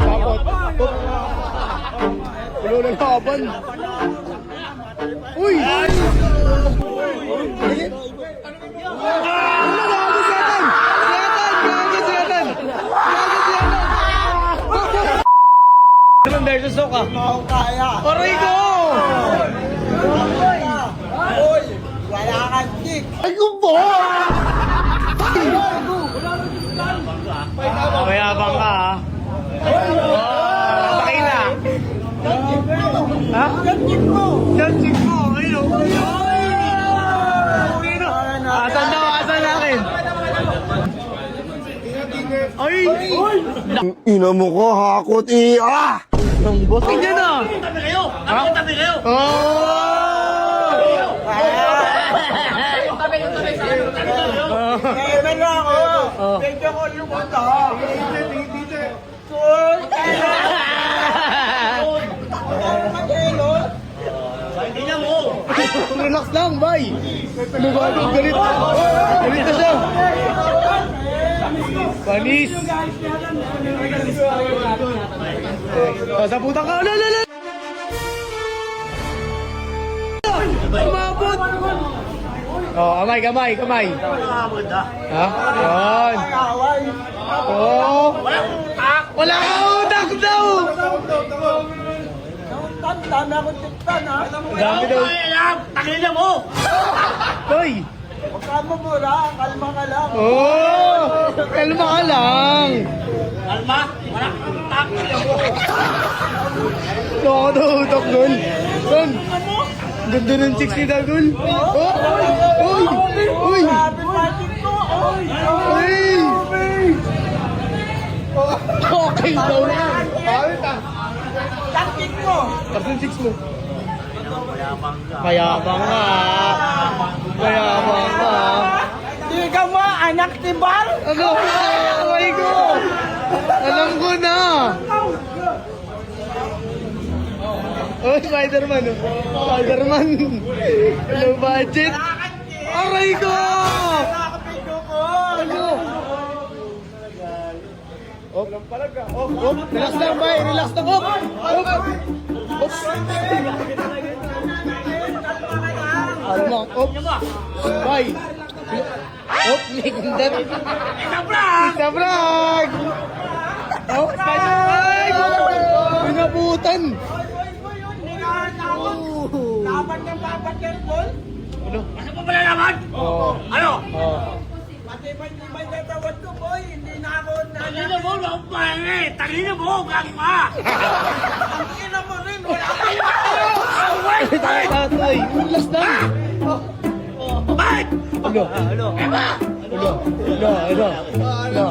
Sabot. Ulo ng laban. Uy! Setan versus Soka. Aray ko! Uy! Wala kang kick! Ay ko po! Mayabang ka ha? Sakay na! Ha? Kick mo! Dancing mo! Ayun! Asan daw? Asan nakin? Ay! Ina mo ko, hakot Ang boss. Tingnan na! Tabi kayo! Tabi kayo! Meron ako! Medyo ko lumunta! Soy! Tingnan mo! Relax lang, bay! Lumabog, galit. Galit na siya. Panis! Sabutan ka! Lala! Umabot! Oh, kamay! Ha? Yan! Oh! Wala ka utak daw! Dami akong tiktan ha! Dami daw. Takina mo! Hoy! Huwag ka mamura, kalma ka lang! Oh! Kalma ka lang! Alma! Wala kang takina mo! Loko daw utak nun. Son! Ganda ng chicks ni Dagul. Oh! Uy! Uy! Grabe patin ko! Uy! Uy! Okay daw na. Taktik mo! Tapos chicks mo. Mayabang ka. Mayabang ka. Di ka mo, anak ni Bar! Ano? Away ko! Alam ko na! Oh, Spider-Man. Oh. Spider-Man. Low budget. Aray ko! Nakapinto ko! Ano? Oh, oh, relax lang, bay. Relax lang. Oh, oh. Oh. Alma, oh. Bay. Oh, Nikindat. Isa vlog! Oh, Spider-Man! Pinabutan! Laban ng basketball? Ano? Ano pa pala naman? Oh. Ano? Oh. Matibay tatawad ko, boy. Hindi na ako Takina mo! Wala akong pahinga eh! Takina mo! Gagi ka! Ang ina mo rin, wala ka Tatay, relax lang. Bakit? Ano? Ano? Eba! Ano?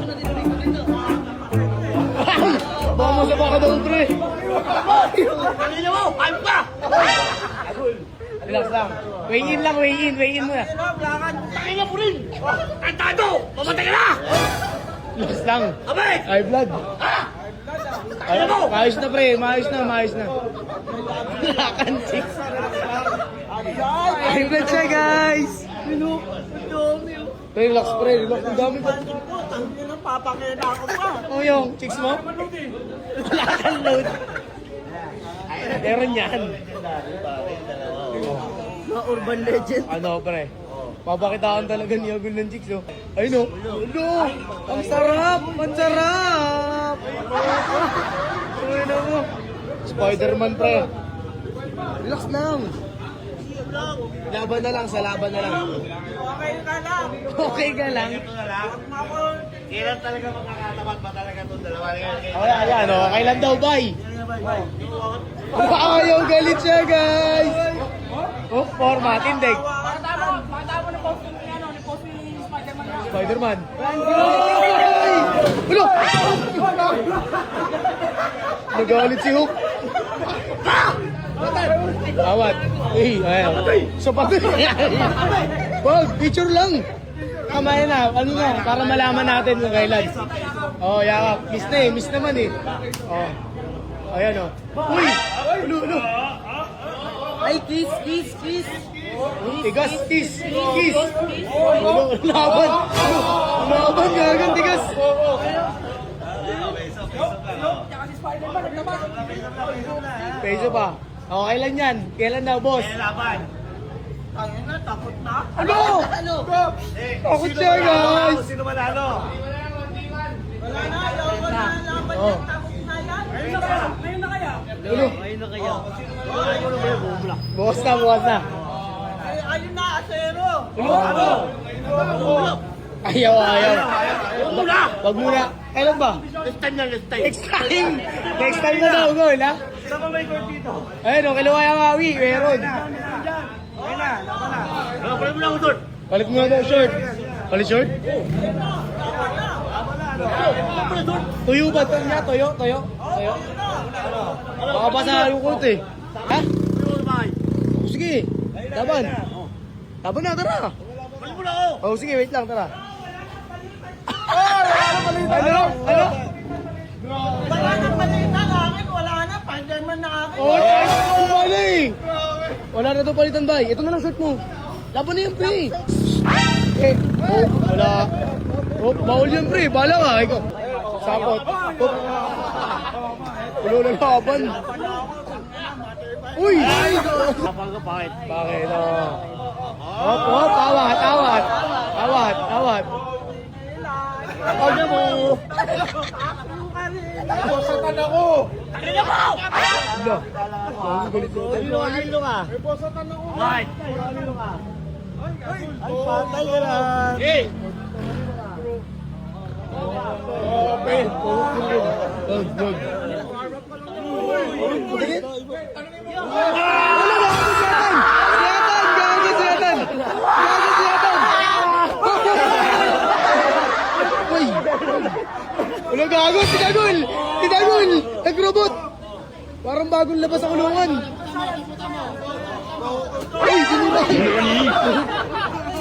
Baka masama ka daw, pre. Takina mo! Ayun ka! Relax lang. Weigh in muna. Takina mo rin! Tantado! Mamatay ka na! Relax lang. Abay! High blood. Ay, Takina mo! maayos na, pre. Maayos na. Lakan 6. High blood siya, guys. Relax, pre. Relax. Ang dami pa. Papakita ako pa. Oh, yung chicks mo? Wala kang load. Meron yan. Mga urban legend. Ano, pre? Papakitaan talaga ni Agul ng chicks, oh. Ay, no. Ano? Ang sarap! Ang sarap! Ay, no. Spider-Man, pre. Relax lang. Laban na lang, sa laban na lang. Okay ka lang. Okay ka lang. Kailan talaga makakatapat ba talaga itong dalawa? Okay, ayan, oh. Kailan daw, bay? Ayaw, galit siya, guys. Oh, format, tindig. Spider-Man. Ay! Ano? Nagalit si Hook. Awat. Ayan. So, patay. Wag, picture lang. Kamay na, ano na, para malaman natin kung kailan. Oh, yakap. Miss naman eh. Oh. Ayan oh. Uy! Ulo. Ay, kiss. Tigas, kiss. Ano, laban. Laban, gagan, tigas. Peso pa. Okay lang yan. Kailan daw, boss? Kaya laban. Tangin na, takot na. Ano? Eh, Takot sino siya, manalo? guys. Sino manalo? Wala na, ayaw ko na laban Oh. yan. Takot na yan. Ngayon na kaya. Ano? Bukas na. Ayun na, asero. Ano? Ayaw. Wag muna. Kailan ba? Next time na, next time. Next time na daw, gol, ha? Saan ba may court dito? Ayun, o, kailangan yung awi. Meron. Okay na, laban na. Pwede mo lang usod. Palit mo na daw, short. Palit short? Tuyo ba ito niya? Toyo? Baka pa sa lukot eh. Ha? O, sige. Laban. Laban na, tara. Balik mo lang ako. O, sige, wait lang, tara. Ano? Wala nang malita na akin. Wala na, Spider-Man na akin. Oh, wala eh. Wala na to palitan, bay. Ito na lang short mo. Laban na yan, pre. Eh, oh, wala. Oh, bawal yan, pre. Bala ka. Ikaw. Sapot. Oh. Ulo na laban. Uy! Ay! Laban ka, bakit? Bakit? Oh, awat. Huwag na mo. Posatan ako. Ano? Halilo ka. Bakit? Ay, patay ka na. Eh! Open. Good. Siyatan! Uy! Wala gago! Si Dagol! Nag-robot! Parang bagong labas sa kulungan. Uy! Sinulan!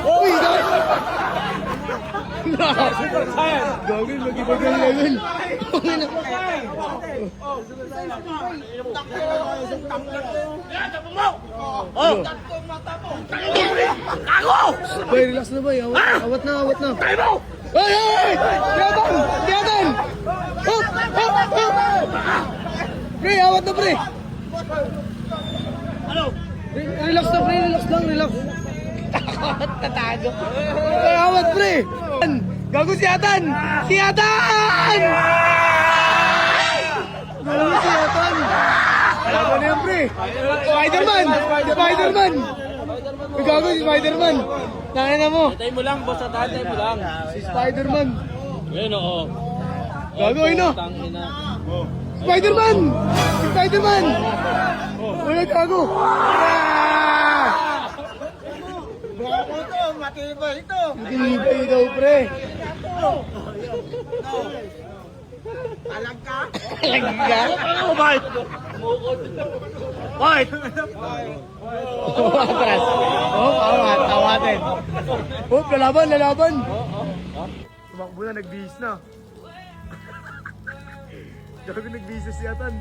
Uy! Gagol! Mag-ibagal. Oh! Bay, relax na bay. Awat na. Hey! Tiyatan! Hop! Pre, awat na pre. Ano? Relax na pre, relax. Tatago. Ay, awat pre. Gago si Atan! Ano yan pre? Spider-Man! Gago si Spider-Man. Tangina mo. Tatay mo lang, boss. Tatay mo lang. Si Spider-Man. Ayun, oo. Gago, no? Tangina. Spider-Man! Wala gago. Bravo to, matibay ito. Tinibay daw, pre. Talag ka? Talaga? Ano, bakit? Bakit? Atras. Awatin. Lalaban. Tumakbo na, nagbihis na. Gago, nagbihis na si Atan.